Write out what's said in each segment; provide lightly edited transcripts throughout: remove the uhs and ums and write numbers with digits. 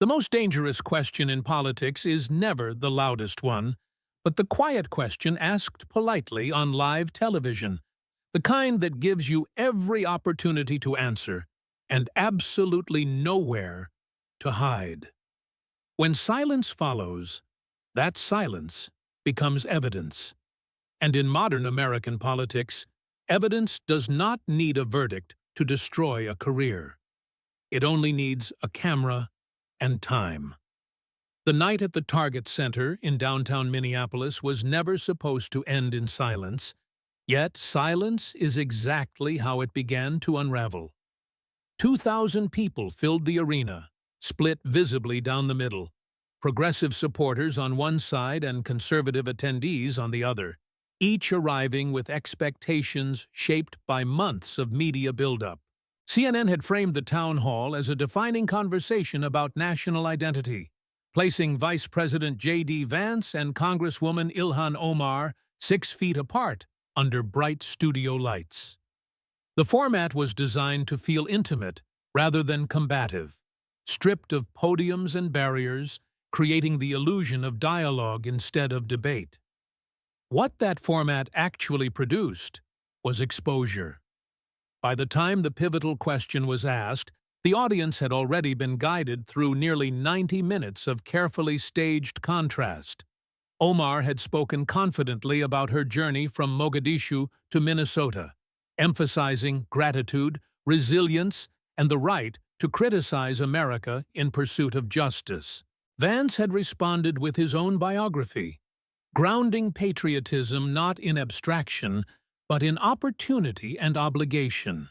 The most dangerous question in politics is never the loudest one, but the quiet question asked politely on live television, the kind that gives you every opportunity to answer and absolutely nowhere to hide. When silence follows, that silence becomes evidence. And in modern American politics, evidence does not need a verdict to destroy a career. It only needs a camera and time. The night at the Target Center in downtown Minneapolis was never supposed to end in silence, yet silence is exactly how it began to unravel. 2,000 people filled the arena, split visibly down the middle, progressive supporters on one side and conservative attendees on the other, each arriving with expectations shaped by months of media buildup. CNN had framed the town hall as a defining conversation about national identity, placing Vice President J.D. Vance and Congresswoman Ilhan Omar 6 feet apart under bright studio lights. The format was designed to feel intimate rather than combative, stripped of podiums and barriers, creating the illusion of dialogue instead of debate. What that format actually produced was exposure. By the time the pivotal question was asked, the audience had already been guided through nearly 90 minutes of carefully staged contrast. Omar had spoken confidently about her journey from Mogadishu to Minnesota, emphasizing gratitude, resilience, and the right to criticize America in pursuit of justice. Vance had responded with his own biography, grounding patriotism not in abstraction, but in opportunity and obligation.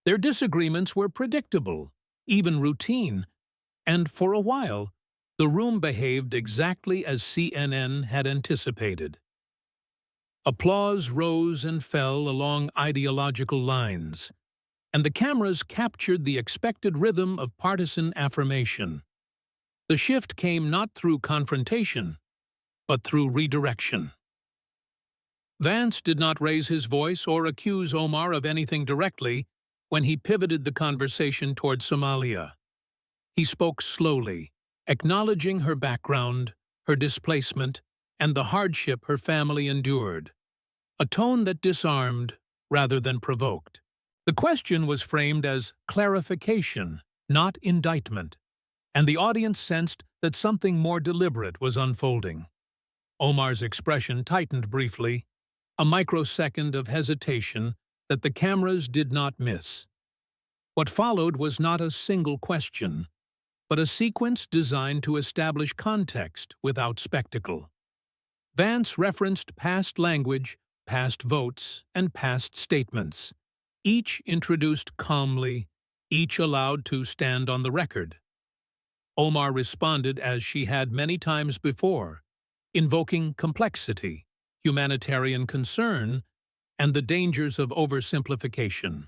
Their disagreements were predictable, even routine, and for a while, the room behaved exactly as CNN had anticipated. Applause rose and fell along ideological lines, and the cameras captured the expected rhythm of partisan affirmation. The shift came not through confrontation, but through redirection. Vance did not raise his voice or accuse Omar of anything directly when he pivoted the conversation toward Somalia. He spoke slowly, acknowledging her background, her displacement, and the hardship her family endured, a tone that disarmed rather than provoked. The question was framed as clarification, not indictment, and the audience sensed that something more deliberate was unfolding. Omar's expression tightened briefly, a microsecond of hesitation that the cameras did not miss. What followed was not a single question, but a sequence designed to establish context without spectacle. Vance referenced past language, past votes, and past statements, each introduced calmly, each allowed to stand on the record. Omar responded as she had many times before, invoking complexity, humanitarian concern, and the dangers of oversimplification.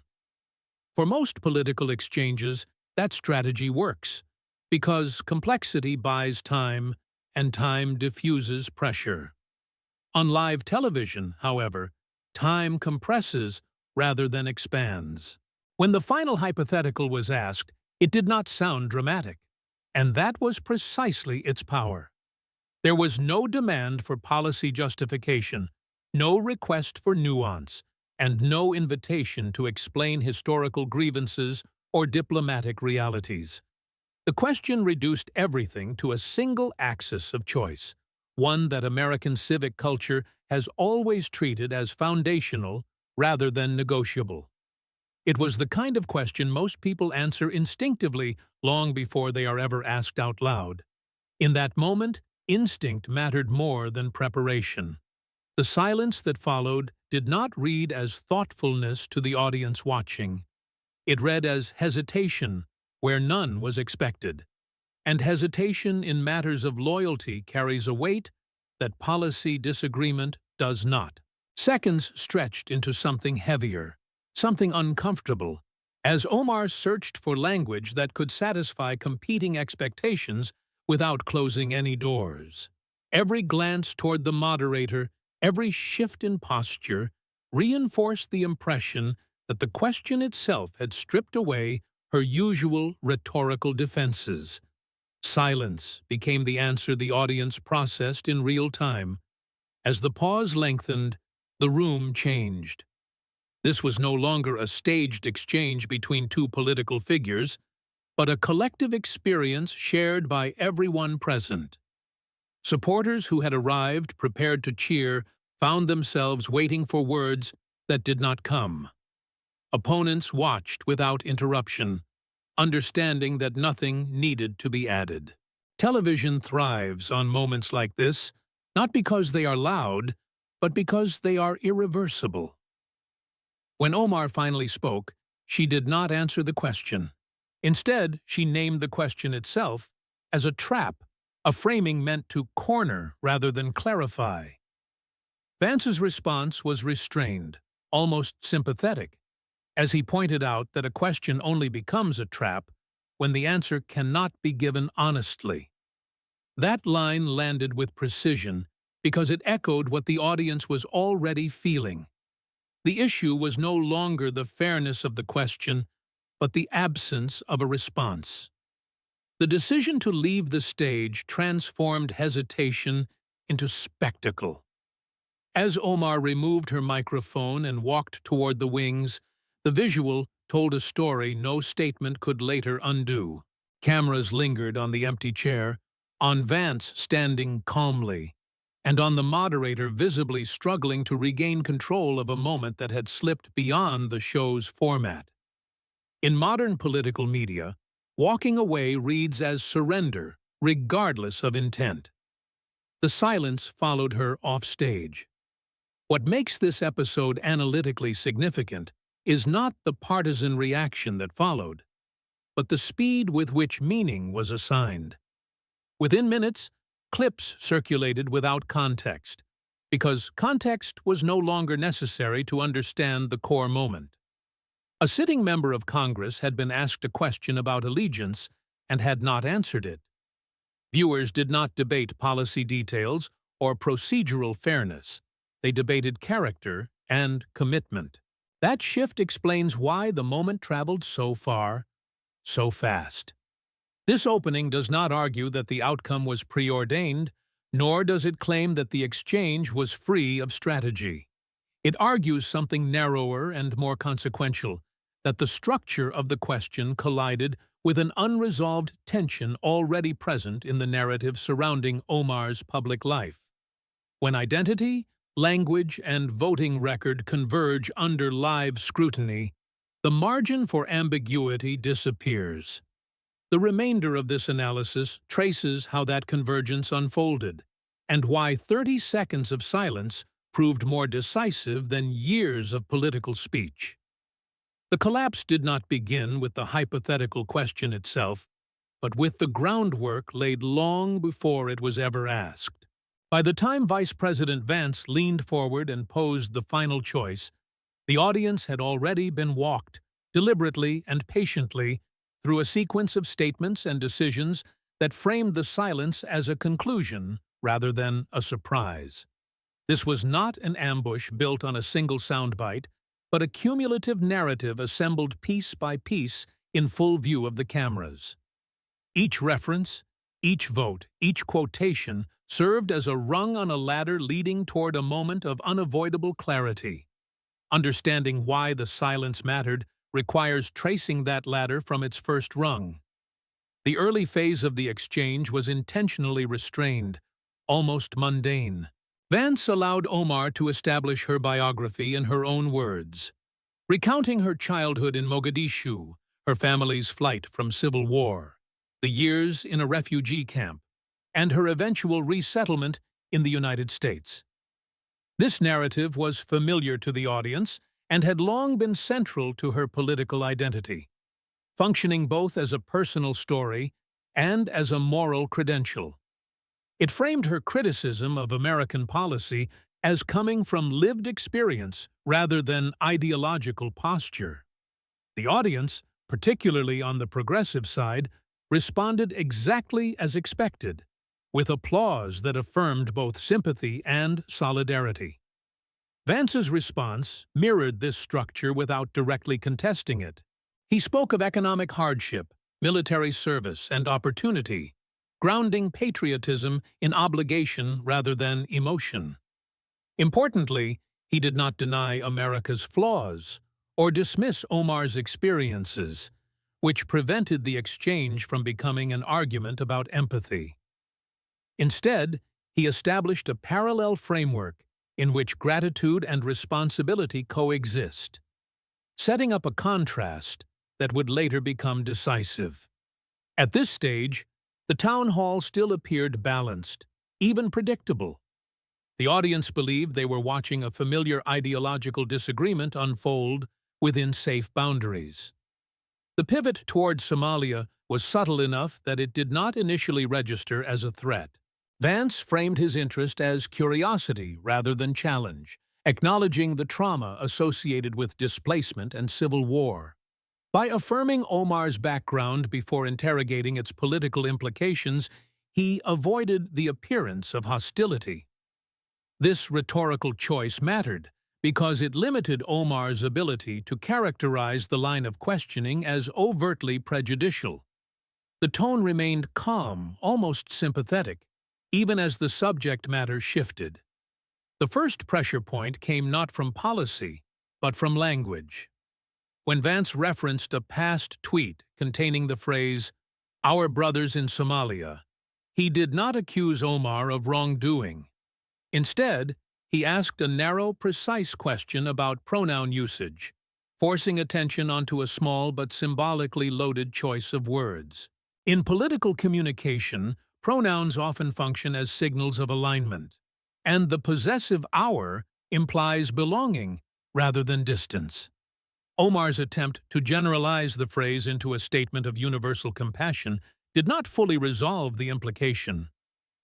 For most political exchanges, that strategy works, because complexity buys time, and time diffuses pressure. On live television, however, time compresses rather than expands. When the final hypothetical was asked, it did not sound dramatic, and that was precisely its power. There was no demand for policy justification, no request for nuance, and no invitation to explain historical grievances or diplomatic realities. The question reduced everything to a single axis of choice, one that American civic culture has always treated as foundational rather than negotiable. It was the kind of question most people answer instinctively long before they are ever asked out loud. In that moment, instinct mattered more than preparation. The silence that followed did not read as thoughtfulness to the audience watching. It read as hesitation where none was expected. And hesitation in matters of loyalty carries a weight that policy disagreement does not. Seconds stretched into something heavier, something uncomfortable, as Omar searched for language that could satisfy competing expectations without closing any doors. Every glance toward the moderator, every shift in posture, reinforced the impression that the question itself had stripped away her usual rhetorical defenses. Silence became the answer the audience processed in real time. As the pause lengthened, the room changed. This was no longer a staged exchange between two political figures, but a collective experience shared by everyone present. Supporters who had arrived prepared to cheer found themselves waiting for words that did not come. Opponents watched without interruption, understanding that nothing needed to be added. Television thrives on moments like this, not because they are loud, but because they are irreversible. When Omar finally spoke, she did not answer the question. Instead, she named the question itself as a trap, a framing meant to corner rather than clarify. Vance's response was restrained, almost sympathetic, as he pointed out that a question only becomes a trap when the answer cannot be given honestly. That line landed with precision because it echoed what the audience was already feeling. The issue was no longer the fairness of the question, but the absence of a response. The decision to leave the stage transformed hesitation into spectacle. As Omar removed her microphone and walked toward the wings, the visual told a story no statement could later undo. Cameras lingered on the empty chair, on Vance standing calmly, and on the moderator visibly struggling to regain control of a moment that had slipped beyond the show's format. In modern political media, walking away reads as surrender, regardless of intent. The silence followed her offstage. What makes this episode analytically significant is not the partisan reaction that followed, but the speed with which meaning was assigned. Within minutes, clips circulated without context, because context was no longer necessary to understand the core moment. A sitting member of Congress had been asked a question about allegiance and had not answered it. Viewers did not debate policy details or procedural fairness. They debated character and commitment. That shift explains why the moment traveled so far, so fast. This opening does not argue that the outcome was preordained, nor does it claim that the exchange was free of strategy. It argues something narrower and more consequential, that the structure of the question collided with an unresolved tension already present in the narrative surrounding Omar's public life. When identity, language, and voting record converge under live scrutiny, the margin for ambiguity disappears. The remainder of this analysis traces how that convergence unfolded, and why 30 seconds of silence proved more decisive than years of political speech. The collapse did not begin with the hypothetical question itself, but with the groundwork laid long before it was ever asked. By the time Vice President Vance leaned forward and posed the final choice, the audience had already been walked, deliberately and patiently, through a sequence of statements and decisions that framed the silence as a conclusion rather than a surprise. This was not an ambush built on a single soundbite, but a cumulative narrative assembled piece by piece in full view of the cameras. Each reference, each vote, each quotation served as a rung on a ladder leading toward a moment of unavoidable clarity. Understanding why the silence mattered requires tracing that ladder from its first rung. The early phase of the exchange was intentionally restrained, almost mundane. Vance allowed Omar to establish her biography in her own words, recounting her childhood in Mogadishu, her family's flight from civil war, the years in a refugee camp, and her eventual resettlement in the United States. This narrative was familiar to the audience and had long been central to her political identity, functioning both as a personal story and as a moral credential. It framed her criticism of American policy as coming from lived experience rather than ideological posture. The audience, particularly on the progressive side, responded exactly as expected, with applause that affirmed both sympathy and solidarity. Vance's response mirrored this structure without directly contesting it. He spoke of economic hardship, military service, and opportunity, grounding patriotism in obligation rather than emotion. Importantly, he did not deny America's flaws or dismiss Omar's experiences, which prevented the exchange from becoming an argument about empathy. Instead, he established a parallel framework in which gratitude and responsibility coexist, setting up a contrast that would later become decisive. At this stage, the town hall still appeared balanced, even predictable. The audience believed they were watching a familiar ideological disagreement unfold within safe boundaries. The pivot toward Somalia was subtle enough that it did not initially register as a threat. Vance framed his interest as curiosity rather than challenge, acknowledging the trauma associated with displacement and civil war. By affirming Omar's background before interrogating its political implications, he avoided the appearance of hostility. This rhetorical choice mattered because it limited Omar's ability to characterize the line of questioning as overtly prejudicial. The tone remained calm, almost sympathetic, even as the subject matter shifted. The first pressure point came not from policy, but from language. When Vance referenced a past tweet containing the phrase, "Our brothers in Somalia," he did not accuse Omar of wrongdoing. Instead, he asked a narrow, precise question about pronoun usage, forcing attention onto a small but symbolically loaded choice of words. In political communication, pronouns often function as signals of alignment, and the possessive "our" implies belonging rather than distance. Omar's attempt to generalize the phrase into a statement of universal compassion did not fully resolve the implication.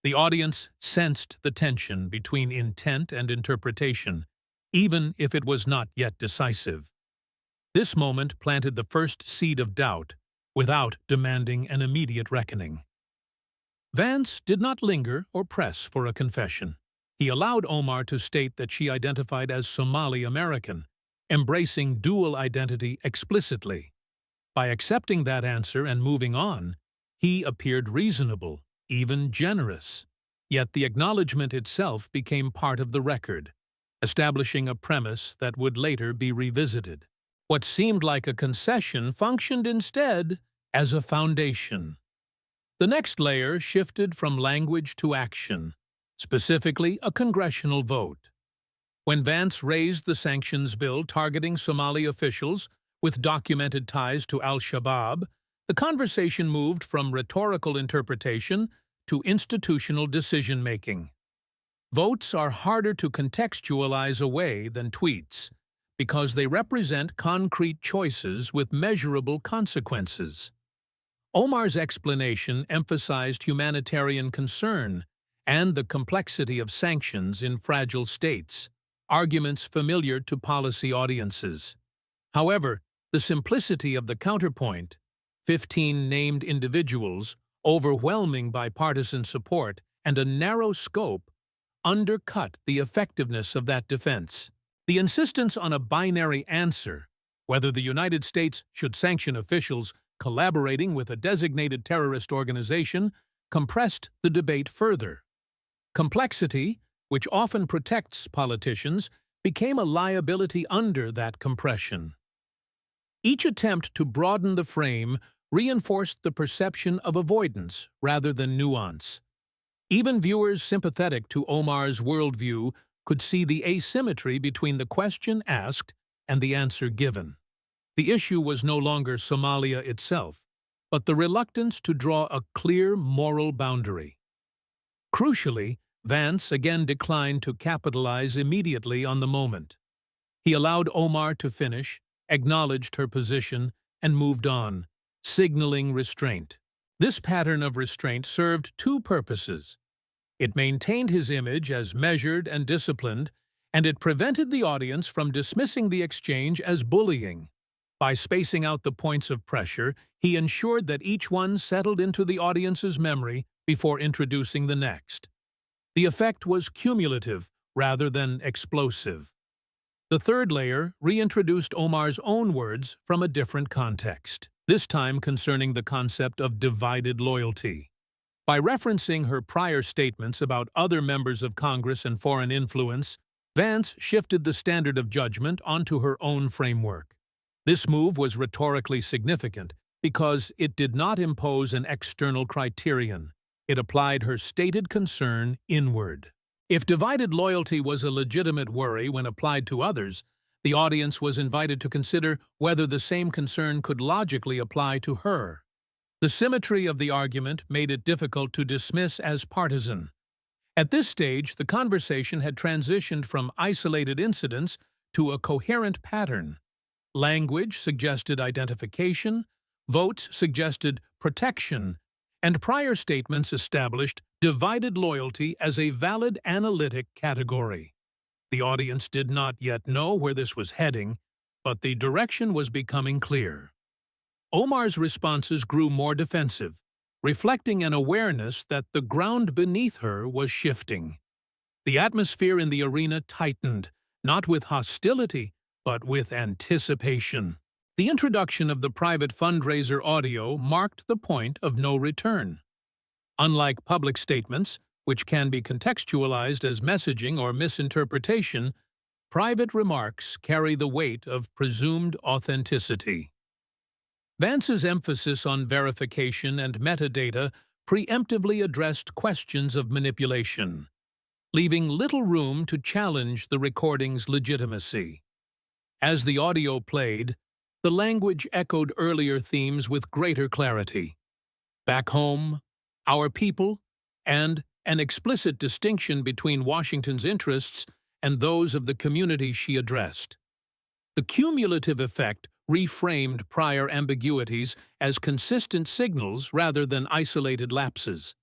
The audience sensed the tension between intent and interpretation, even if it was not yet decisive. This moment planted the first seed of doubt, without demanding an immediate reckoning. Vance did not linger or press for a confession. He allowed Omar to state that she identified as Somali American, embracing dual identity explicitly. By accepting that answer and moving on, he appeared reasonable, even generous. Yet the acknowledgement itself became part of the record, establishing a premise that would later be revisited. What seemed like a concession functioned instead as a foundation. The next layer shifted from language to action, specifically a congressional vote. When Vance raised the sanctions bill targeting Somali officials with documented ties to al-Shabaab, the conversation moved from rhetorical interpretation to institutional decision-making. Votes are harder to contextualize away than tweets because they represent concrete choices with measurable consequences. Omar's explanation emphasized humanitarian concern and the complexity of sanctions in fragile states, arguments familiar to policy audiences. However, the simplicity of the counterpoint, 15 named individuals, overwhelming bipartisan support, and a narrow scope, undercut the effectiveness of that defense. The insistence on a binary answer, whether the United States should sanction officials collaborating with a designated terrorist organization, compressed the debate further. Complexity, which often protects politicians, became a liability under that compression. Each attempt to broaden the frame reinforced the perception of avoidance rather than nuance. Even viewers sympathetic to Omar's worldview could see the asymmetry between the question asked and the answer given. The issue was no longer Somalia itself, but the reluctance to draw a clear moral boundary. Crucially, Vance again declined to capitalize immediately on the moment. He allowed Omar to finish, acknowledged her position, and moved on, signaling restraint. This pattern of restraint served two purposes. It maintained his image as measured and disciplined, and it prevented the audience from dismissing the exchange as bullying. By spacing out the points of pressure, he ensured that each one settled into the audience's memory before introducing the next. The effect was cumulative rather than explosive. The third layer reintroduced Omar's own words from a different context, this time concerning the concept of divided loyalty. By referencing her prior statements about other members of Congress and foreign influence, Vance shifted the standard of judgment onto her own framework. This move was rhetorically significant because it did not impose an external criterion. It applied her stated concern inward. If divided loyalty was a legitimate worry when applied to others, the audience was invited to consider whether the same concern could logically apply to her. The symmetry of the argument made it difficult to dismiss as partisan. At this stage, the conversation had transitioned from isolated incidents to a coherent pattern. Language suggested identification, votes suggested protection, and prior statements established divided loyalty as a valid analytic category. The audience did not yet know where this was heading, but the direction was becoming clear. Omar's responses grew more defensive, reflecting an awareness that the ground beneath her was shifting. The atmosphere in the arena tightened, not with hostility, but with anticipation. The introduction of the private fundraiser audio marked the point of no return. Unlike public statements, which can be contextualized as messaging or misinterpretation, private remarks carry the weight of presumed authenticity. Vance's emphasis on verification and metadata preemptively addressed questions of manipulation, leaving little room to challenge the recording's legitimacy. As the audio played, the language echoed earlier themes with greater clarity. Back home, our people, and an explicit distinction between Washington's interests and those of the community she addressed. The cumulative effect reframed prior ambiguities as consistent signals rather than isolated lapses.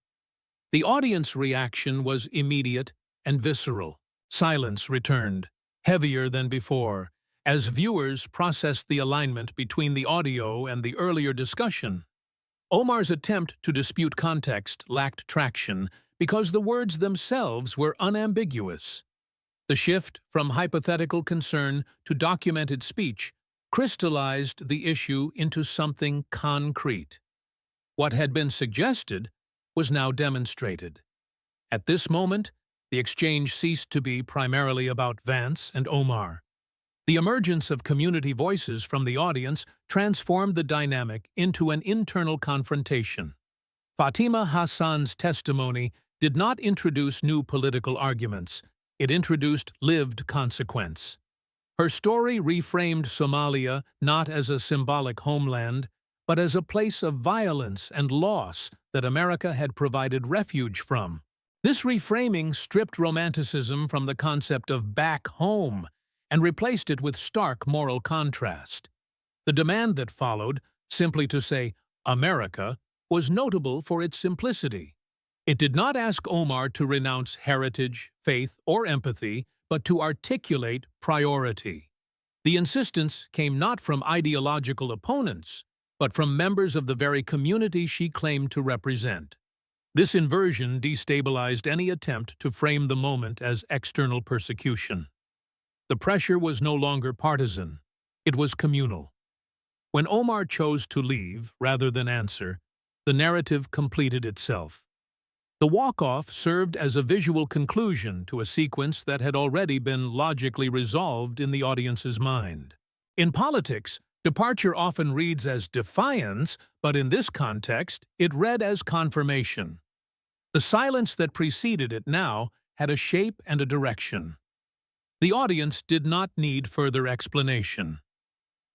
The audience reaction was immediate and visceral. Silence returned, heavier than before, as viewers processed the alignment between the audio and the earlier discussion. Omar's attempt to dispute context lacked traction because the words themselves were unambiguous. The shift from hypothetical concern to documented speech crystallized the issue into something concrete. What had been suggested was now demonstrated. At this moment, the exchange ceased to be primarily about Vance and Omar. The emergence of community voices from the audience transformed the dynamic into an internal confrontation. Fatima Hassan's testimony did not introduce new political arguments. It introduced lived consequence. Her story reframed Somalia not as a symbolic homeland, but as a place of violence and loss that America had provided refuge from. This reframing stripped romanticism from the concept of back home and replaced it with stark moral contrast. The demand that followed, simply to say America, was notable for its simplicity. It did not ask Omar to renounce heritage, faith, or empathy, but to articulate priority. The insistence came not from ideological opponents, but from members of the very community she claimed to represent. This inversion destabilized any attempt to frame the moment as external persecution. The pressure was no longer partisan. It was communal. When Omar chose to leave rather than answer, the narrative completed itself. The walk-off served as a visual conclusion to a sequence that had already been logically resolved in the audience's mind. In politics, departure often reads as defiance, but in this context, it read as confirmation. The silence that preceded it now had a shape and a direction. The audience did not need further explanation.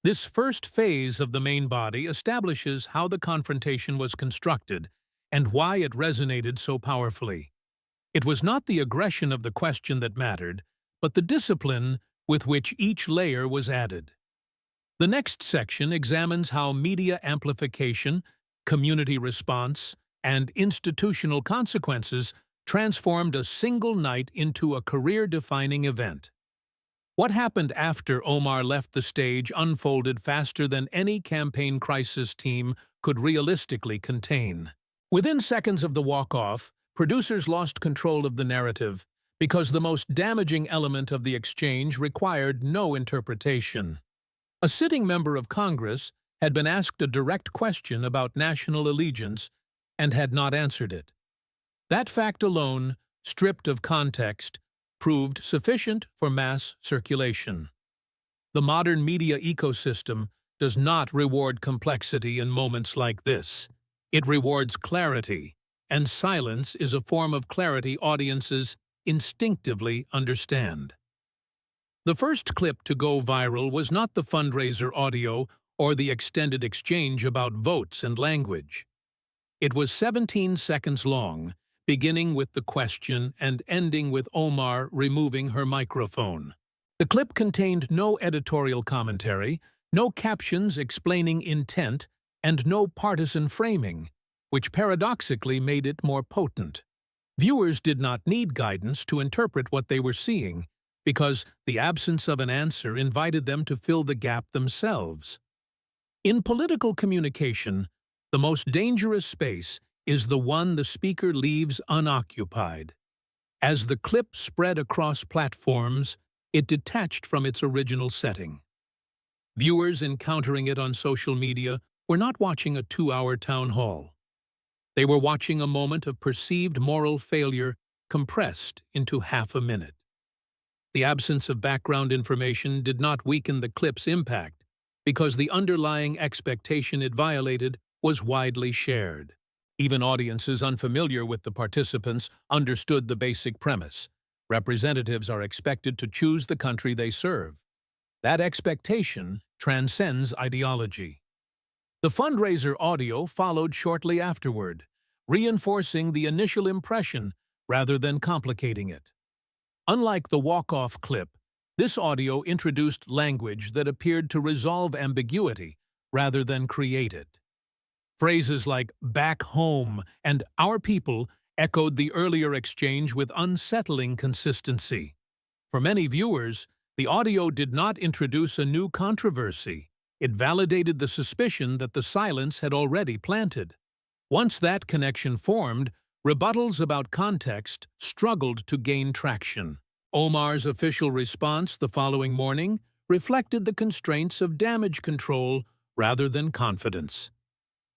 This first phase of the main body establishes how the confrontation was constructed and why it resonated so powerfully. It was not the aggression of the question that mattered, but the discipline with which each layer was added. The next section examines how media amplification, community response, and institutional consequences transformed a single night into a career-defining event. What happened after Omar left the stage unfolded faster than any campaign crisis team could realistically contain. Within seconds of the walk-off, producers lost control of the narrative because the most damaging element of the exchange required no interpretation. A sitting member of Congress had been asked a direct question about national allegiance and had not answered it. That fact alone, stripped of context, proved sufficient for mass circulation. The modern media ecosystem does not reward complexity in moments like this. It rewards clarity, and silence is a form of clarity audiences instinctively understand. The first clip to go viral was not the fundraiser audio or the extended exchange about votes and language. It was 17 seconds long, beginning with the question and ending with Omar removing her microphone. The clip contained no editorial commentary, no captions explaining intent, and no partisan framing, which paradoxically made it more potent. Viewers did not need guidance to interpret what they were seeing, because the absence of an answer invited them to fill the gap themselves. In political communication, the most dangerous space is the one the speaker leaves unoccupied. As the clip spread across platforms, it detached from its original setting. Viewers encountering it on social media were not watching a 2-hour town hall. They were watching a moment of perceived moral failure compressed into half a minute. The absence of background information did not weaken the clip's impact, because the underlying expectation it violated was widely shared. Even audiences unfamiliar with the participants understood the basic premise. Representatives are expected to choose the country they serve. That expectation transcends ideology. The fundraiser audio followed shortly afterward, reinforcing the initial impression rather than complicating it. Unlike the walk-off clip, this audio introduced language that appeared to resolve ambiguity rather than create it. Phrases like "back home" and "our people" echoed the earlier exchange with unsettling consistency. For many viewers, the audio did not introduce a new controversy. It validated the suspicion that the silence had already planted. Once that connection formed, rebuttals about context struggled to gain traction. Omar's official response the following morning reflected the constraints of damage control rather than confidence.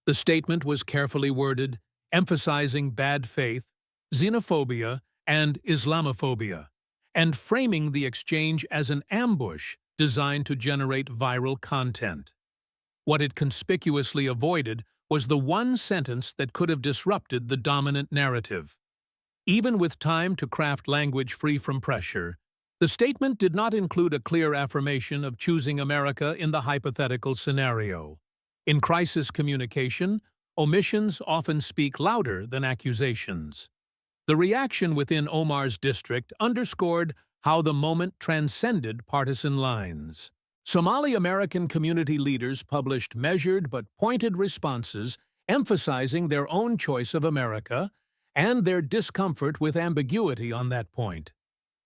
The statement was carefully worded, emphasizing bad faith, xenophobia, and Islamophobia, and framing the exchange as an ambush designed to generate viral content. What it conspicuously avoided was the one sentence that could have disrupted the dominant narrative. Even with time to craft language free from pressure, the statement did not include a clear affirmation of choosing America in the hypothetical scenario. In crisis communication, omissions often speak louder than accusations. The reaction within Omar's district underscored how the moment transcended partisan lines. Somali-American community leaders published measured but pointed responses emphasizing their own choice of America and their discomfort with ambiguity on that point.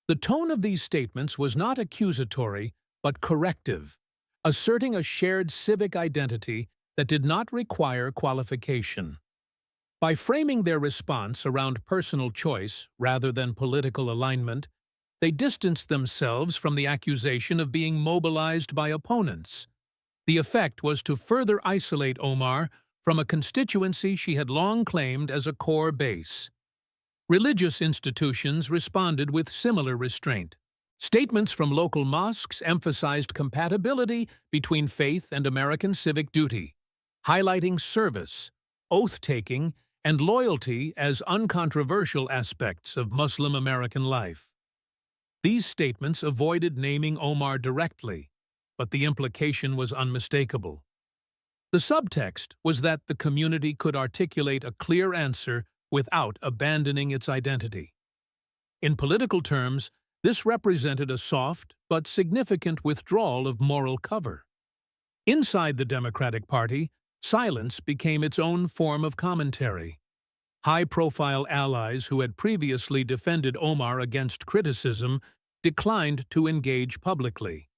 The tone of these statements was not accusatory but corrective, asserting a shared civic identity that did not require qualification. By framing their response around personal choice rather than political alignment, they distanced themselves from the accusation of being mobilized by opponents. The effect was to further isolate Omar from a constituency she had long claimed as a core base. Religious institutions responded with similar restraint. Statements from local mosques emphasized compatibility between faith and American civic duty, highlighting service, oath-taking, and loyalty as uncontroversial aspects of Muslim American life. These statements avoided naming Omar directly, but the implication was unmistakable. The subtext was that the community could articulate a clear answer without abandoning its identity. In political terms, this represented a soft but significant withdrawal of moral cover. Inside the Democratic Party, silence became its own form of commentary. High-profile allies who had previously defended Omar against criticism declined to engage publicly.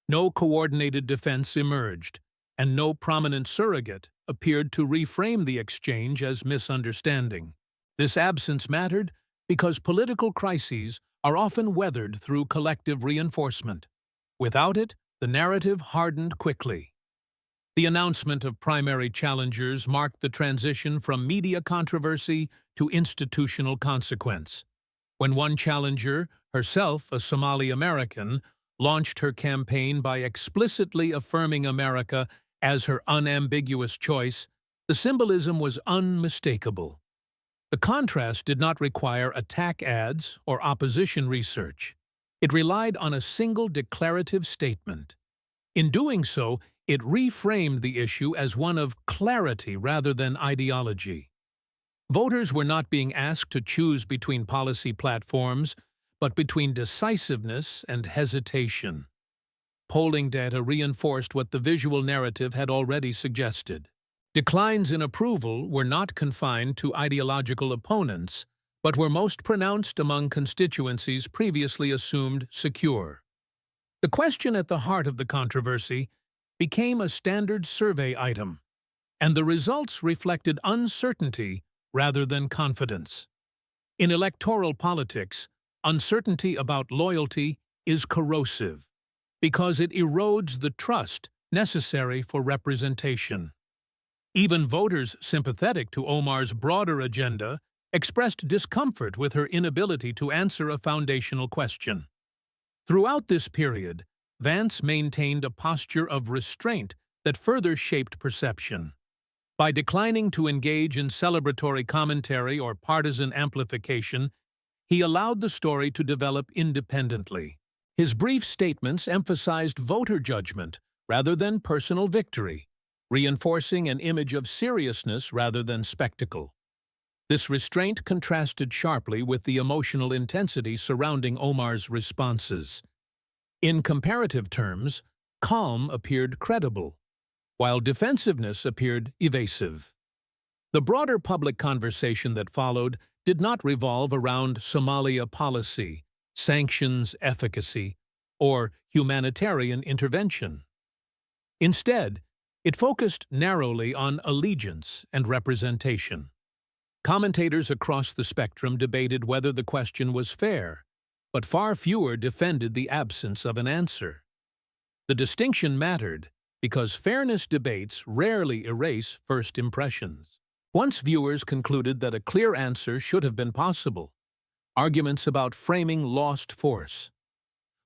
No coordinated defense emerged, and no prominent surrogate appeared to reframe the exchange as misunderstanding. This absence mattered because political crises are often weathered through collective reinforcement. Without it, the narrative hardened quickly. The announcement of primary challengers marked the transition from media controversy to institutional consequence. When one challenger, herself a Somali American, launched her campaign by explicitly affirming America as her unambiguous choice, the symbolism was unmistakable. The contrast did not require attack ads or opposition research. It relied on a single declarative statement. In doing so, it reframed the issue as one of clarity rather than ideology. Voters were not being asked to choose between policy platforms, but between decisiveness and hesitation. Polling data reinforced what the visual narrative had already suggested. Declines in approval were not confined to ideological opponents, but were most pronounced among constituencies previously assumed secure. The question at the heart of the controversy became a standard survey item, and the results reflected uncertainty rather than confidence. In electoral politics, uncertainty about loyalty is corrosive because it erodes the trust necessary for representation. Even voters sympathetic to Omar's broader agenda expressed discomfort with her inability to answer a foundational question. Throughout this period, Vance maintained a posture of restraint that further shaped perception. By declining to engage in celebratory commentary or partisan amplification, he allowed the story to develop independently. His brief statements emphasized voter judgment rather than personal victory, reinforcing an image of seriousness rather than spectacle. This restraint contrasted sharply with the emotional intensity surrounding Omar's responses. In comparative terms, calm appeared credible, while defensiveness appeared evasive. The broader public conversation that followed did not revolve around Somalia policy, sanctions efficacy, or humanitarian intervention. Instead, it focused narrowly on allegiance and representation. Commentators across the spectrum debated whether the question was fair, but far fewer defended the absence of an answer. The distinction mattered because fairness debates rarely erase first impressions. Once viewers concluded that a clear answer should have been possible, arguments about framing lost force.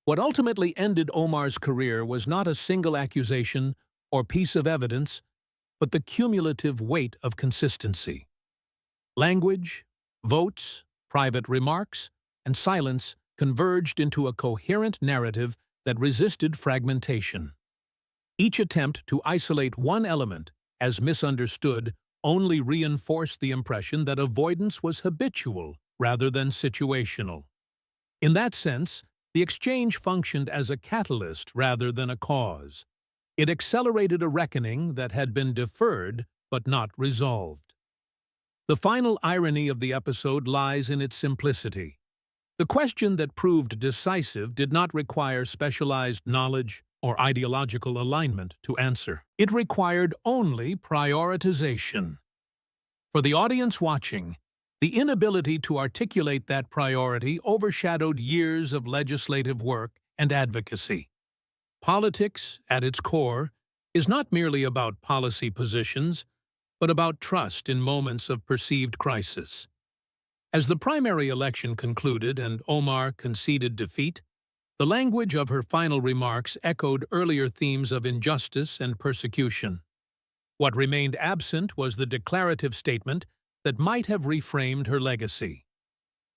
What ultimately ended Omar's career was not a single accusation or piece of evidence, but the cumulative weight of consistency. Language, votes, private remarks, and silence converged into a coherent narrative that resisted fragmentation. Each attempt to isolate one element as misunderstood only reinforced the impression that avoidance was habitual rather than situational. In that sense, the exchange functioned as a catalyst rather than a cause. It accelerated a reckoning that had been deferred but not resolved. The final irony of the episode lies in its simplicity. The question that proved decisive did not require specialized knowledge or ideological alignment to answer. It required only prioritization. For the audience watching, the inability to articulate that priority overshadowed years of legislative work and advocacy. Politics, at its core, is not merely about policy positions, but about trust in moments of perceived crisis. As the primary election concluded and Omar conceded defeat, the language of her final remarks echoed earlier themes of injustice and persecution. What remained absent was the declarative statement that might have reframed her legacy.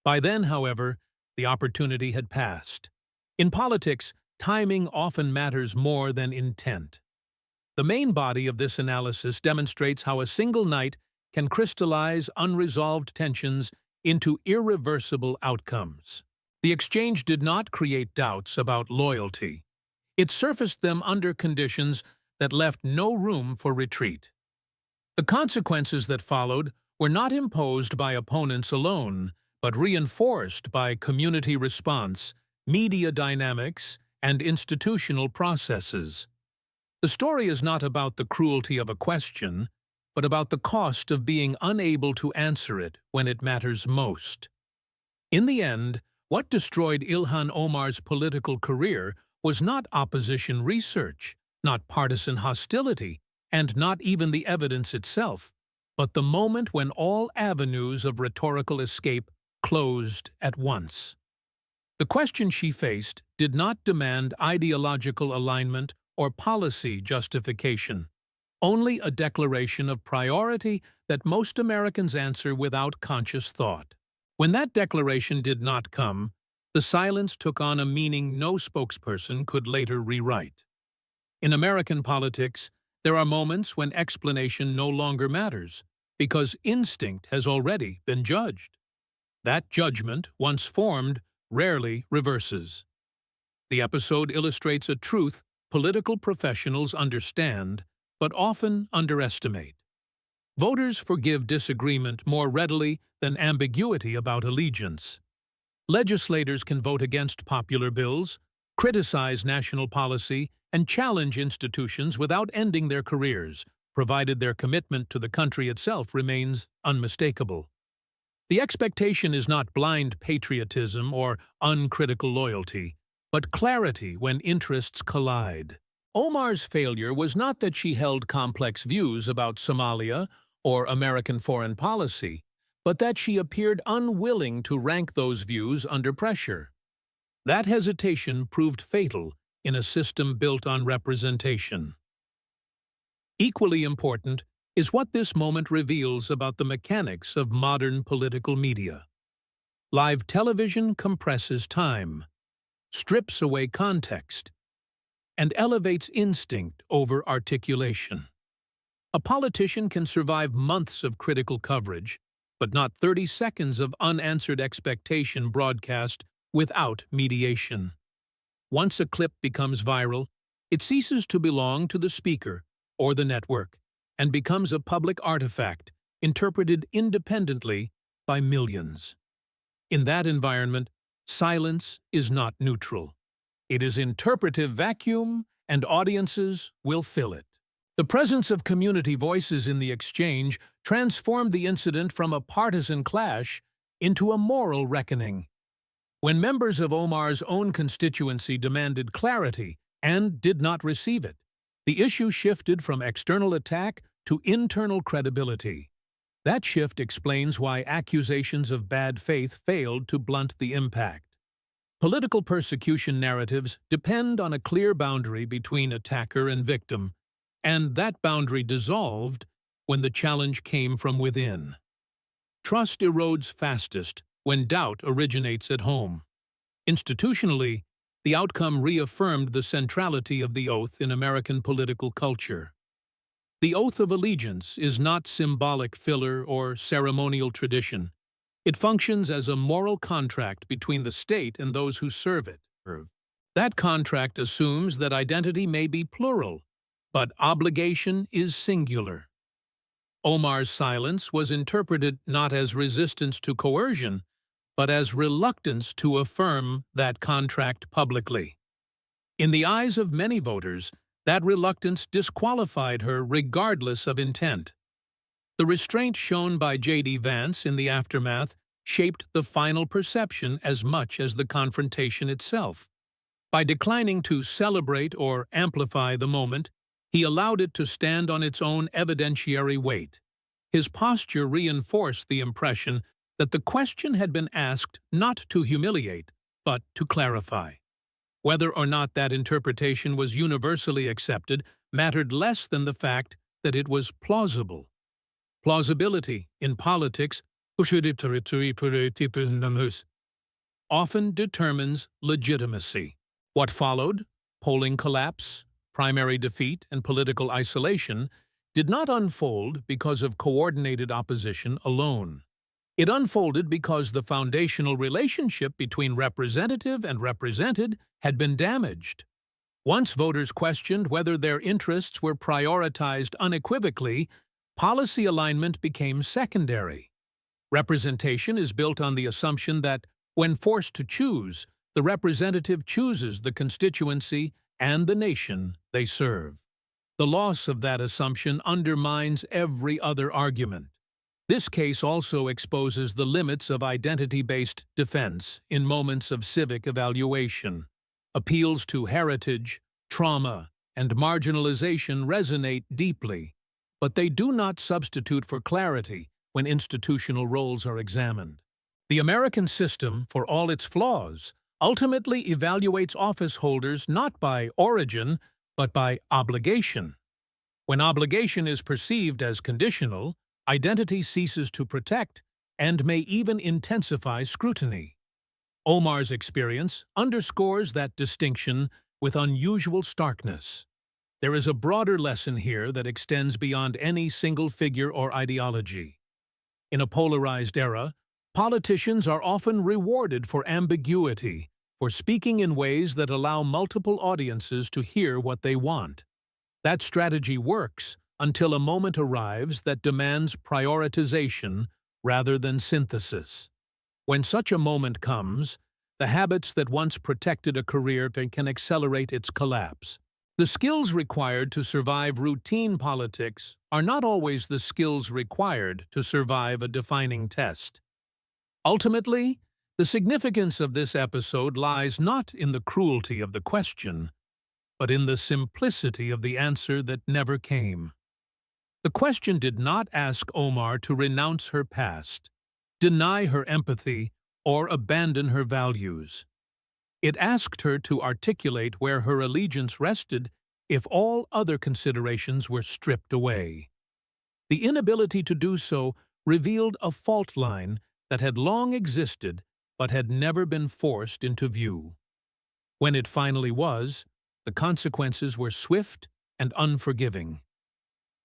By then, however, the opportunity had passed. In politics, timing often matters more than intent. The main body of this analysis demonstrates how a single night can crystallize unresolved tensions into irreversible outcomes. The exchange did not create doubts about loyalty. It surfaced them under conditions that left no room for retreat. The consequences that followed were not imposed by opponents alone, but reinforced by community response, media dynamics, and institutional processes. The story is not about the cruelty of a question, but about the cost of being unable to answer it when it matters most. In the end, what destroyed Ilhan Omar's political career was not opposition research, not partisan hostility, and not even the evidence itself, but the moment when all avenues of rhetorical escape closed at once. The question she faced did not demand ideological alignment or policy justification, only a declaration of priority that most Americans answer without conscious thought. When that declaration did not come, the silence took on a meaning no spokesperson could later rewrite. In American politics, there are moments when explanation no longer matters, because instinct has already been judged. That judgment, once formed, rarely reverses. The episode illustrates a truth political professionals understand, but often underestimate. Voters forgive disagreement more readily than ambiguity about allegiance. Legislators can vote against popular bills, criticize national policy, and challenge institutions without ending their careers, provided their commitment to the country itself remains unmistakable. The expectation is not blind patriotism or uncritical loyalty, but clarity when interests collide. Omar's failure was not that she held complex views about Somalia or American foreign policy, but that she appeared unwilling to rank those views under pressure. That hesitation proved fatal in a system built on representation. Equally important is what this moment reveals about the mechanics of modern political media. Live television compresses time, strips away context, and elevates instinct over articulation. A politician can survive months of critical coverage, but not 30 seconds of unanswered expectation broadcast without mediation. Once a clip becomes viral, it ceases to belong to the speaker or the network, and becomes a public artifact, interpreted independently by millions. In that environment, silence is not neutral. It is interpretive vacuum, and audiences will fill it. The presence of community voices in the exchange transformed the incident from a partisan clash into a moral reckoning. When members of Omar's own constituency demanded clarity and did not receive it, the issue shifted from external attack to internal credibility. That shift explains why accusations of bad faith failed to blunt the impact. Political persecution narratives depend on a clear boundary between attacker and victim, and that boundary dissolved when the challenge came from within. Trust erodes fastest when doubt originates at home. Institutionally, the outcome reaffirmed the centrality of the oath in American political culture. The oath of allegiance is not symbolic filler or ceremonial tradition. It functions as a moral contract between the state and those who serve it. That contract assumes that identity may be plural, but obligation is singular. Omar's silence was interpreted not as resistance to coercion, but as reluctance to affirm that contract publicly. In the eyes of many voters, that reluctance disqualified her regardless of intent. The restraint shown by J.D. Vance in the aftermath shaped the final perception as much as the confrontation itself. By declining to celebrate or amplify the moment, he allowed it to stand on its own evidentiary weight. His posture reinforced the impression that the question had been asked not to humiliate, but to clarify. Whether or not that interpretation was universally accepted mattered less than the fact that it was plausible. Plausibility, in politics, often determines legitimacy. What followed, polling collapse, primary defeat, and political isolation, did not unfold because of coordinated opposition alone. It unfolded because the foundational relationship between representative and represented had been damaged. Once voters questioned whether their interests were prioritized unequivocally, policy alignment became secondary. Representation is built on the assumption that, when forced to choose, the representative chooses the constituency and the nation they serve. The loss of that assumption undermines every other argument. This case also exposes the limits of identity-based defense in moments of civic evaluation. Appeals to heritage, trauma, and marginalization resonate deeply, but they do not substitute for clarity when institutional roles are examined. The American system, for all its flaws, ultimately evaluates office holders not by origin, but by obligation. When obligation is perceived as conditional, identity ceases to protect and may even intensify scrutiny. Omar's experience underscores that distinction with unusual starkness. There is a broader lesson here that extends beyond any single figure or ideology. In a polarized era, politicians are often rewarded for ambiguity, for speaking in ways that allow multiple audiences to hear what they want. That strategy works until a moment arrives that demands prioritization rather than synthesis. When such a moment comes, the habits that once protected a career can accelerate its collapse. The skills required to survive routine politics are not always the skills required to survive a defining test. Ultimately, the significance of this episode lies not in the cruelty of the question, but in the simplicity of the answer that never came. The question did not ask Omar to renounce her past, deny her empathy, or abandon her values. It asked her to articulate where her allegiance rested if all other considerations were stripped away. The inability to do so revealed a fault line that had long existed but had never been forced into view. When it finally was, the consequences were swift and unforgiving.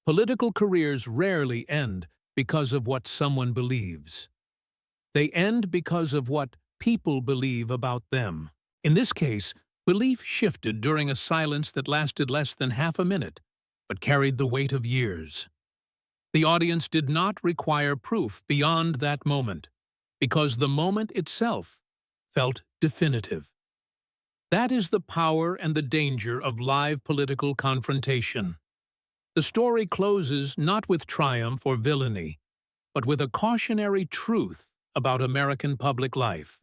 Political careers rarely end because of what someone believes. They end because of what people believe about them. In this case, belief shifted during a silence that lasted less than half a minute, but carried the weight of years. The audience did not require proof beyond that moment, because the moment itself felt definitive. That is the power and the danger of live political confrontation. The story closes not with triumph or villainy, but with a cautionary truth about American public life.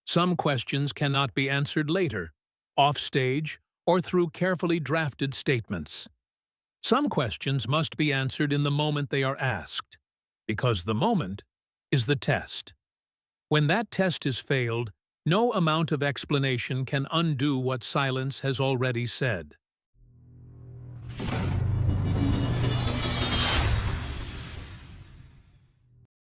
Some questions cannot be answered later, offstage, or through carefully drafted statements. Some questions must be answered in the moment they are asked, because the moment is the test. When that test is failed, no amount of explanation can undo what silence has already said.